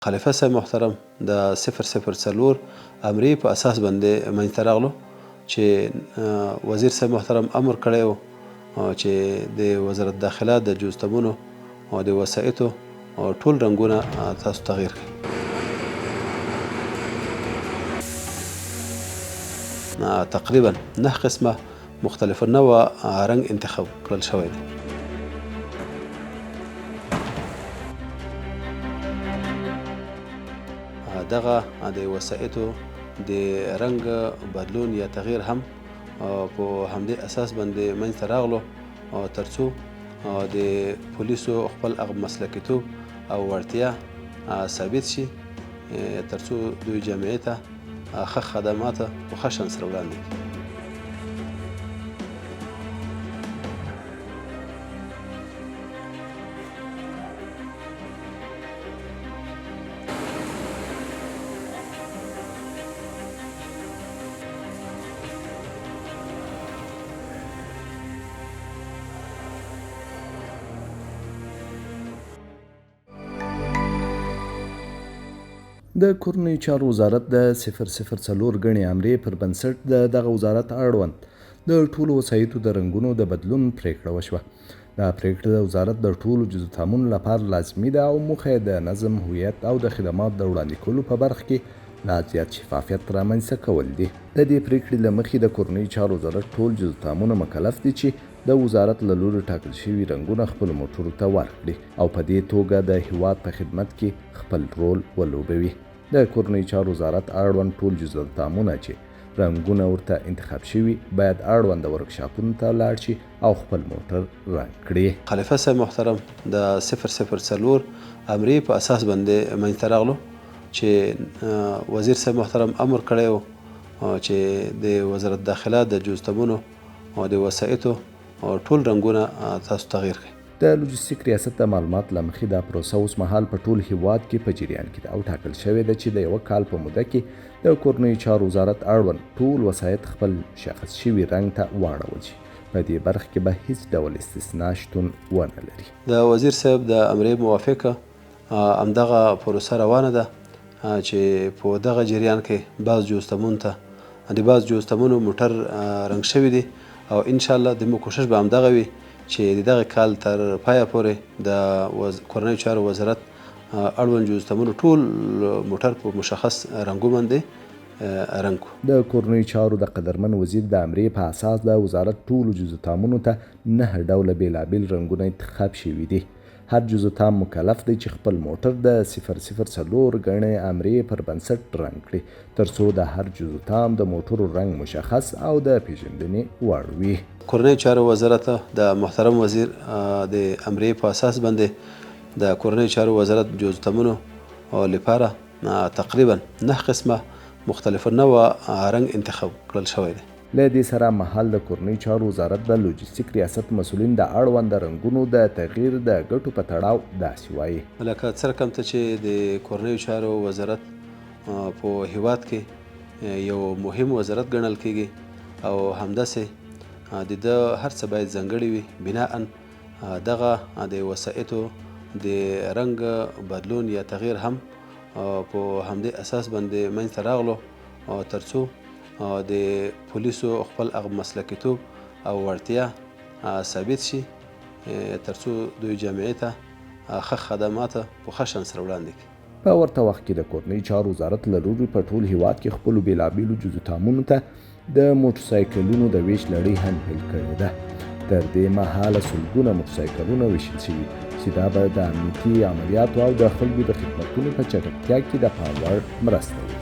خلیفه صاحب محترم د 004 امری په اساس باندې منځته راغلو چې وزیر صاحب محترم امر کړی و چې د وزارت داخله د جزتمونو او د وسایطو ټول رنګونه تاسو تغییر کړئ. تقریبا 9 قسمه مختلف نوع رنګ انتخاب کړل شوی دی. دغه د وسایطو د رنګ بدلون یا تغییر هم په همدې اساس باندې منځته راغلو ترڅو د پولیسو خپل مسلکیتوب او وړتیا ثابت شي، ترڅو دوی جامعې ته ښه خدمات په ښه شان سره وړاندې کړي. د کورنیو چارو وزارت د 004 غني امرې پر بنسټ دغه وزارت اړوند د ټولو وسایطو د رنګونو د بدلون پریکړه وشوه. دا پریکړه د وزارت د ټولو جزو تامین لپاره لازمي ده او موخه د نظم، هویت او د خدمات د وړاندې کولو په برخه کې لا زیات شفافیت رامنځته کول دي. د دې پریکړې له مخې د کورنیو چارو وزارت ټول جزو تامین مکلف دي چې د وزارت له لوري ټاکل شوي رنګونه خپل موټرو ته ورکړي او په دې توګه د هیواد په خدمت کې خپل رول ولوبوي. د کورنیو چارو وزارت اړوند ټول جزو تامونه چې رنګونه ورته انتخاب شوي باید اړوند ورکشاپونو ته لاړ شي او خپل موټر رنګ کړي. خلیفه صاحب محترم د 004 امرې په اساس باندې منځته راغلو چې وزیر صاحب محترم امر کړی و چې د وزارت داخله د جزتمونو او د وسایطو ټول رنګونه تاسو تغییر کړئ. د لوجستیک ریاست د معلومات له مخې دا پروسه اوس مهال په ټول هیواد کې په جریان کې ده او ټاکل شوې ده چې د یوه کال په موده کې د کورنیو چارو وزارت اړوند ټول وسایط خپل شخص شوي رنګ ته واړول شي. په دې برخه کې به هیڅ ډول استثنا شتون ونه لري. د وزیر صاحب د امرې موافقه همدغه پروسه روانه ده چې په دغه جریان کې بعض جزتمون ته د بعض جزتمونو موټر رنګ شوي دي او انشاءالله د مو کوشش به همدغه وي چې دغه کال تر پایه پورې د کورنیو چارو وزارت اړوند جزتمونو ټول موټر په مشخص رنګو باندې رنګ کړو. د کورنیو چارو د قدرمن وزیر د امرې په اساس د وزارت ټولو جزتامونو ته 9 ډوله بیلابیل رنګونه انتخاب شوي دي. هر جزتام مکلف دی چې خپل موټر د 004 غني امرې پر بنسټ رنګ کړي ترڅو د هر جزتام د موټرو رنګ مشخص او د پیژندنې وړ وي. کورنیو چارو وزارت د محترم وزیر د امرې په اساس باندې د کورنیو چارو وزارت جزتمونو لپاره تقریبا 9 قسمه مختلف نوع رنګ انتخاب کړل شوی دی. له دې سره مهال د کورنیو چارو وزارت د لوجستیک ریاست مسؤلین د اړوند رنګونو د تغییر د ګټو په تړاو داسې وایي. لکه څرنګه ته چې د کورنیو چارو وزارت په هیواد کې یو مهم وزارت ګڼل کیږي او همداسې د هر څه باید ځانګړي وي. بناء دغه د وسایطو د رنګ بدلون یا تغییر هم په همدې اساس باندې منځته راغلو ترڅو د پولیسو خپل مسلکیتوب او وړتیا ثابت شي، ترڅو دوی جامعې ته ښه خدمات په ښه شان سره وړاندې کړي. په ورته وخت کې د کورنیو چارو وزارت له لوري په ټول هیواد کې خپلو بیلابیلو جزتامونو ته د موټرسایکلونو د ویش لړۍ هم پیل کړې ده. تر دې مهاله سلګونه موټرسایکلونه ویشل شوي چې دا به د امنیتي عملیاتو او د خلکو د خدمتونو په چټکتیا کې د پام وړ مرسته وي.